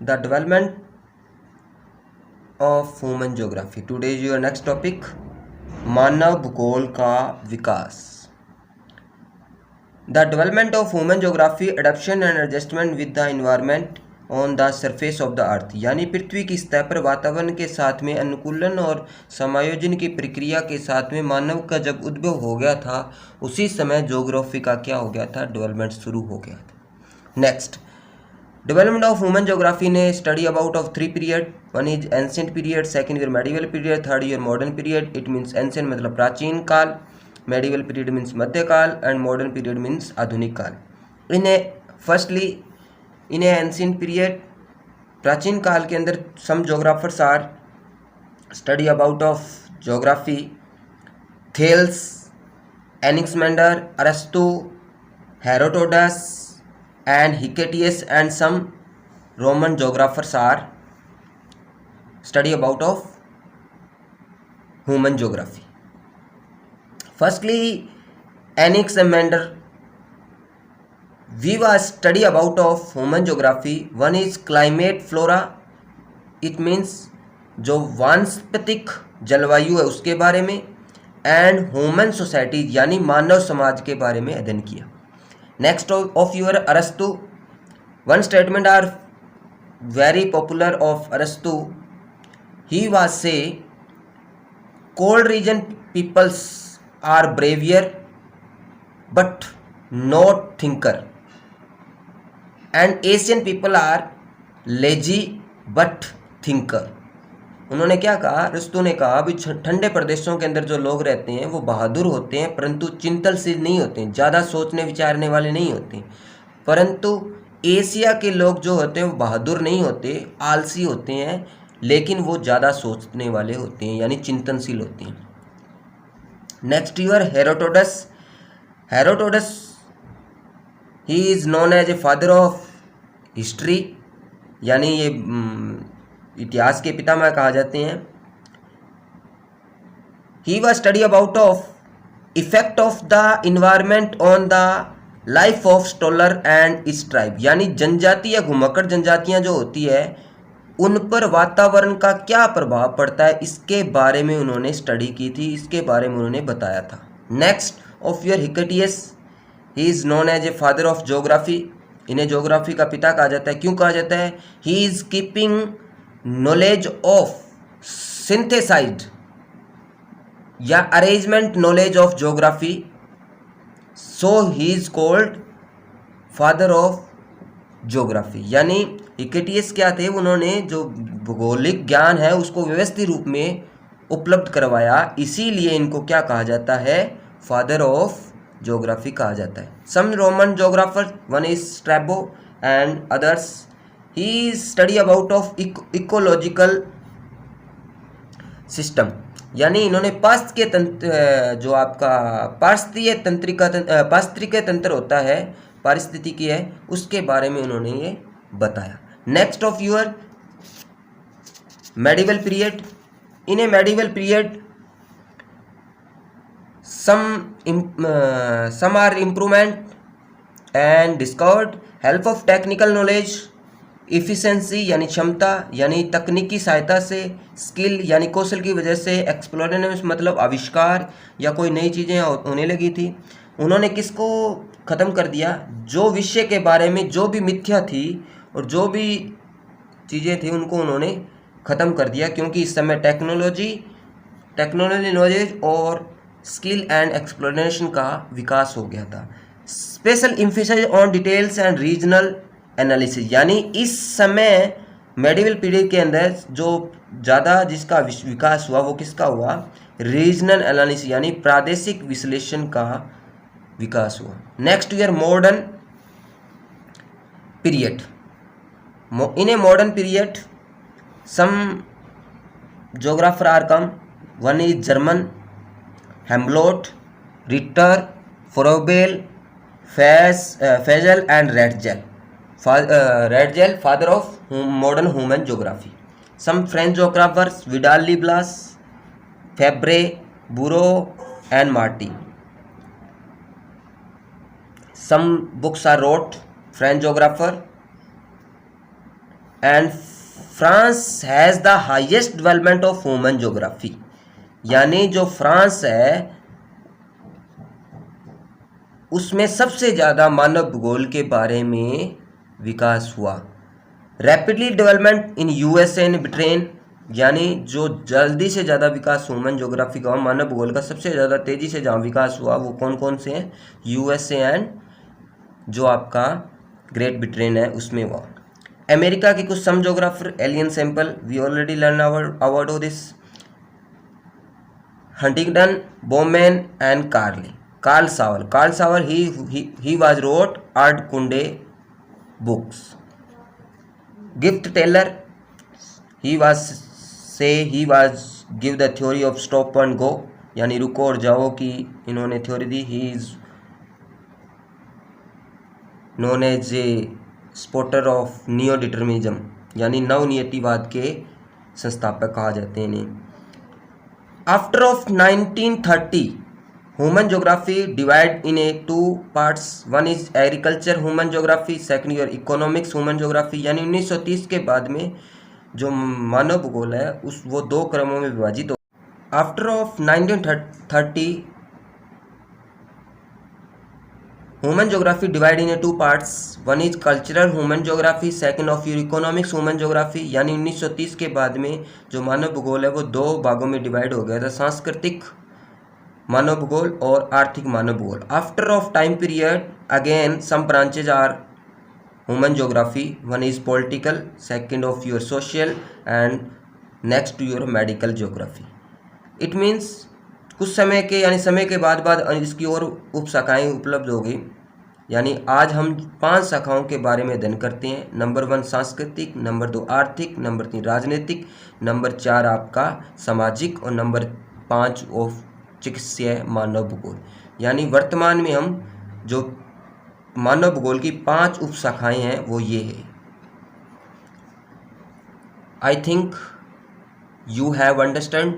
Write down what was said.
The development of human geography. Today is your next topic, मानव भूगोल का विकास. The development of human geography, adaptation and adjustment with the environment on the surface of the earth. यानी पृथ्वी की सतह पर वातावरण के साथ में अनुकूलन और समायोजन की प्रक्रिया के साथ में मानव का जब उद्भव हो गया था, उसी समय ज्योग्राफी का क्या हो गया था, डेवलपमेंट शुरू हो गया था. Next, development of human geography ने study about of 3 period. One is ancient period, second year medieval period, third year modern period. It means ancient मतलब प्राचीन काल, मेडिवल पीरियड मीन्स मध्यकाल एंड मॉडर्न पीरियड मीन्स आधुनिक काल. इन्हें firstly इन्हें ancient period, प्राचीन काल के अंदर some geographers are study about of geography, Thales, Anaximander, अरस्तु, Herodotus and Hecataeus and some Roman geographers are study about of human geography. Firstly, Anaximander, we was study about of human geography. One is climate flora, it means जो वानस्पतिक जलवायु है उसके बारे में, and human society यानी मानव समाज के बारे में अध्ययन किया. Next of your Aristo, one statement are very popular of Aristo. He was say, cold region peoples are braver but not thinker, and Asian people are lazy but thinker. उन्होंने क्या कहा, अरिस्टो ने कहा भी ठंडे प्रदेशों के अंदर जो लोग रहते हैं वो बहादुर होते हैं परंतु चिंतनशील नहीं होते हैं, ज़्यादा सोचने विचारने वाले नहीं होते हैं. परंतु एशिया के लोग जो होते हैं वो बहादुर नहीं होते, आलसी होते हैं, लेकिन वो ज़्यादा सोचने वाले होते हैं यानी चिंतनशील होते हैं. Next your Herodotus. Herodotus he is known as a father of history, यानी ये इतिहास के पितामह कहा जाते हैं. He was study about of effect of the environment on the life of स्टोलर एंड इस ट्राइब, यानी जनजाति या घुमक्कड़ जनजातियां जो होती है उन पर वातावरण का क्या प्रभाव पड़ता है, इसके बारे में उन्होंने स्टडी की थी, इसके बारे में उन्होंने बताया था. Next of your Hecataeus, he is known as a father of geography. इन्हें ज्योग्राफी का पिता कहा जाता है. क्यों कहा जाता है? He is keeping knowledge of synthesised या arrangement knowledge of geography, so he is called father of geography. यानी हिकेटियस क्या थे, उन्होंने जो भौगोलिक ज्ञान है उसको व्यवस्थित रूप में उपलब्ध करवाया, इसीलिए इनको क्या कहा जाता है, फादर ऑफ ज्योग्राफी कहा जाता है. Some Roman geographer, one is Strabo and others, he study about of ecological system, यानी इन्होंने पारिस्थितिकीय तंत्र, जो आपका पारिस्थितिकीय तंत्र होता है, पारिस्थितिकी है, उसके बारे में उन्होंने ये बताया. Next of your medieval period. In a medieval period some are improvement and discovered, help of technical knowledge, efficiency यानी क्षमता यानी तकनीकी सहायता से, स्किल यानी कौशल की वजह से, एक्सप्लोरेशन मतलब आविष्कार या कोई नई चीज़ें होने लगी थी. उन्होंने किसको ख़त्म कर दिया, जो विषय के बारे में जो भी मिथ्या थी और जो भी चीज़ें थी उनको उन्होंने ख़त्म कर दिया, क्योंकि इस समय टेक्नोलॉजी नॉलेज और स्किल एंड एक्सप्लोरेशन का विकास हो गया था. Special emphasis on details and regional analysis, यानी इस समय मेडिवल पीरियड के अंदर जो ज़्यादा जिसका विकास हुआ वो किसका हुआ, रीजनल एनालिसिस यानी प्रादेशिक विश्लेषण का विकास हुआ. Next year modern period. In a modern period some geographer are come. One is German, Humboldt, Ritter, Froebel, Peschel and Ratzel. Ratzel father of modern human geography. Some French geographers, Vidal Blache, Febvre, Bureau and Marty. Some books are wrote, French geographer. And France has the highest development of human geography, यानी जो France है उसमें सबसे ज़्यादा मानव भूगोल के बारे में विकास हुआ। Rapidly development in USA and Britain, यानी जो जल्दी से ज़्यादा विकास ह्यूमन ज्योग्राफी का मानव भूगोल का सबसे ज़्यादा तेज़ी से जहाँ विकास हुआ वो कौन कौन से हैं? यूएसए एंड जो आपका ग्रेट ब्रिटेन है उसमें हुआ। अमेरिका के कुछ some geographer Ellen Semple, we already learn about this, Huntington, Bowman and Carl Sauer he was wrote Ardkunde books. Gift Taylor, he was give the theory of stop and go, यानी रुको और जाओ की इन्होंने theory दी। He is known as a supporter of neo determinism, यानी नवनियतिवाद के संस्थापक कहा जाते हैं इन्हें। After of 1930 human geography divide in a 2 parts, one is agriculture human geography, second year economics human geography, यानी 1930 के बाद में जो मानव भूगोल है उस वो 2 क्रमों में विभाजित हो। After of 1930 human geography divide in a 2 parts, one is cultural human geography, second of year economics human geography, यानी 1930 के बाद में जो मानव भूगोल है वो 2 भागों में डिवाइड हो गया था, सांस्कृतिक मानव भूगोल और आर्थिक मानव भूगोल। After of time period again some branches are human geography, one is political, second of your social and next to your medical geography. It means कुछ समय के यानी समय के बाद इसकी और उप शाखाएँ उपलब्ध हो गई, यानी आज हम 5 शाखाओं के बारे में अध्ययन करते हैं। नंबर 1 सांस्कृतिक, नंबर 2 आर्थिक, नंबर 3 राजनीतिक, नंबर 4 आपका सामाजिक और नंबर 5 ऑफ चिकित्सीय मानव भूगोल। यानी वर्तमान में हम जो मानव भूगोल की 5 उप शाखाएँ हैं वो ये है। I think you have understand